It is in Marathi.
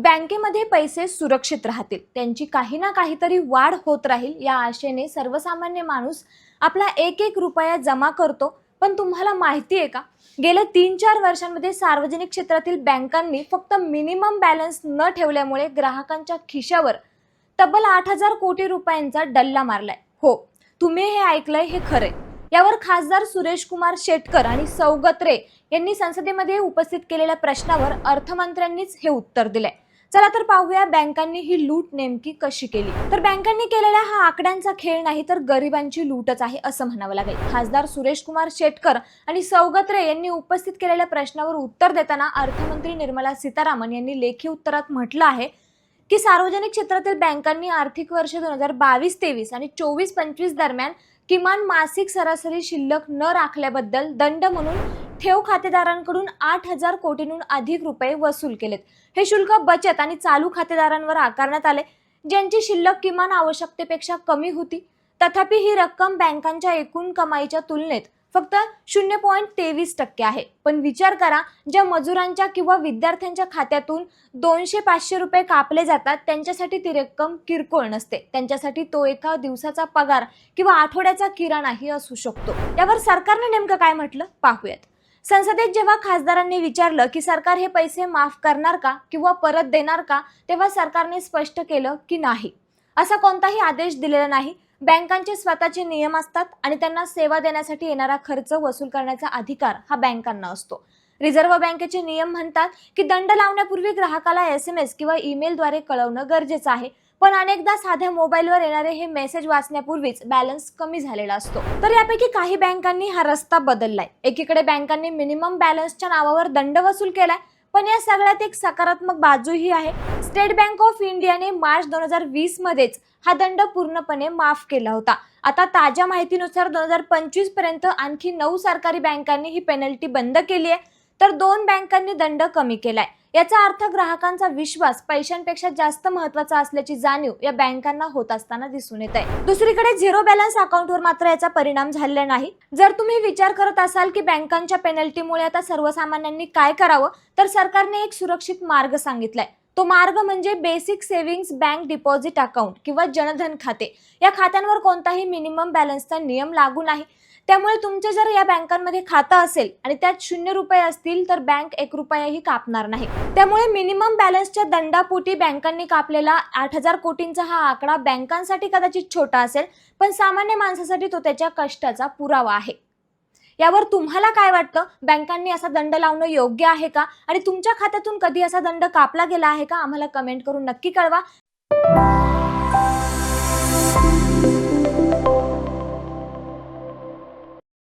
बँकेमध्ये पैसे सुरक्षित राहतील, त्यांची काही ना काहीतरी वाढ होत राहील या आशेने सर्वसामान्य माणूस आपला एक एक रुपया जमा करतो. पण तुम्हाला माहिती आहे का, गेल्या 3-4 वर्षांमध्ये सार्वजनिक क्षेत्रातील बँकांनी फक्त मिनिमम बॅलन्स न ठेवल्यामुळे ग्राहकांच्या खिशावर तब्बल 8,000 कोटी रुपयांचा डल्ला मारलाय. हो, तुम्ही हे ऐकलंय, हे खरंय. यावर खासदार सुरेश कुमार शेटकर आणि सौगत रे यांनी संसदेमध्ये उपस्थित केलेल्या प्रश्नावर अर्थमंत्र्यांनीच हे उत्तर दिलंय. चला तर पाहूया बँकांनी ही लूट नेमकी कशी केली. तर बँकांनी केलेला हा आकड्यांचा खेळ नाही, तर गरिबांची लूटच आहे असं म्हणावं लागेल. खासदार सुरेश कुमार शेटकर आणि सौगत रे यांनी उपस्थित केलेल्या प्रश्नावर उत्तर देताना अर्थमंत्री निर्मला सीतारामन यांनी लेखी उत्तरात म्हटलं आहे की सार्वजनिक क्षेत्रातील बँकांनी आर्थिक वर्ष 2022-23 आणि 24-25 दरम्यान किमान मासिक सरासरी शिल्लक न राखल्याबद्दल दंड म्हणून ठेव खातेदारांकडून 8,000 कोटींहून अधिक रुपये वसूल केलेत. हे शुल्क बचत आणि चालू खातेदारांवर आकारण्यात आले, ज्यांची शिल्लक किमान आवश्यकतेपेक्षा कमी होती. तथापि ही रक्कम बँकांच्या एकूण कमाईच्या तुलनेत फक्त 0.23% आहे. पण विचार करा, ज्या मजुरांच्या किंवा विद्यार्थ्यांच्या खात्यातून 200-500 रुपये कापले जातात, त्यांच्यासाठी ती रक्कम किरकोळ नसते. त्यांच्यासाठी तो एका दिवसाचा पगार किंवा आठवड्याचा किराणाही असू शकतो. यावर सरकारने नेमकं काय म्हटलं पाहूयात. संसदेत जेव्हा खासदारांनी विचारलं की सरकार हे पैसे माफ करणार का किंवा परत देणार का, तेव्हा सरकारने स्पष्ट केलं की नाही, असा कोणताही आदेश दिलेला नाही. बँकांचे स्वतःचे नियम असतात आणि त्यांना सेवा देण्यासाठी येणारा खर्च वसूल करण्याचा अधिकार हा बँकांना असतो. रिझर्व्ह बँकेचे नियम म्हणतात की दंड लावण्यापूर्वी ग्राहकाला SMS किंवा ईमेलद्वारे कळवणं गरजेचं आहे. पण अनेकदा साध्या मोबाईलवर येणारे हे मेसेज वाचण्यापूर्वीच बॅलन्स कमी झालेला असतो. तर यापैकी काही बँकांनी हा रस्ता बदललाय. एकीकडे बँकांनी मिनिमम बॅलन्सच्या नावावर दंड वसूल केलाय, पण या सगळ्यात एक सकारात्मक बाजूही आहे. स्टेट बँक ऑफ इंडियाने मार्च 2020 मध्येच हा दंड पूर्णपणे माफ केला होता. आता ताज्या माहितीनुसार 2025 पर्यंत आणखी 9 सरकारी बँकांनी ही पेनल्टी बंद केली आहे, तर 2 बँकांनी दंड कमी केलाय. याचा अर्थ ग्राहकांचा विश्वास पैशांपेक्षा जास्त महत्त्वाचा असल्याची जाणीव या बँकांना होत असताना दिसून येत आहे. दुसरीकडे झिरो बॅलन्स अकाउंटवर मात्र याचा परिणाम झालेला नाही. जर तुम्ही विचार करत असाल की बँकांच्या पेनल्टीमुळे आता सर्वसामान्यांनी काय करावं, तर सरकारने एक सुरक्षित मार्ग सांगितलाय. तो मार्ग म्हणजे basic savings bank deposit account किंवा जनधन खाते. या खात्यांवर कोणताही मिनिमम बॅलन्सचा नियम लागू नाही. त्यामुळे तुमचे जर या बँकांमध्ये खातं असेल आणि त्यात 0 रुपये असतील, तर बँक 1 रुपयाही कापणार नाही. त्यामुळे मिनिमम बॅलन्सच्या दंडापोटी बँकांनी कापलेला 8,000 कोटींचा हा आकडा बँकांसाठी कदाचित छोटा असेल, पण सामान्य माणसासाठी तो त्याच्या कष्टाचा पुरावा आहे. यावर तुम्हाला काय वाटतं? बँकांनी असा दंड लावणं योग्य आहे का? आणि तुमच्या खात्यातून कधी असा दंड कापला गेला आहे का? आम्हाला कमेंट करून नक्की कळवा.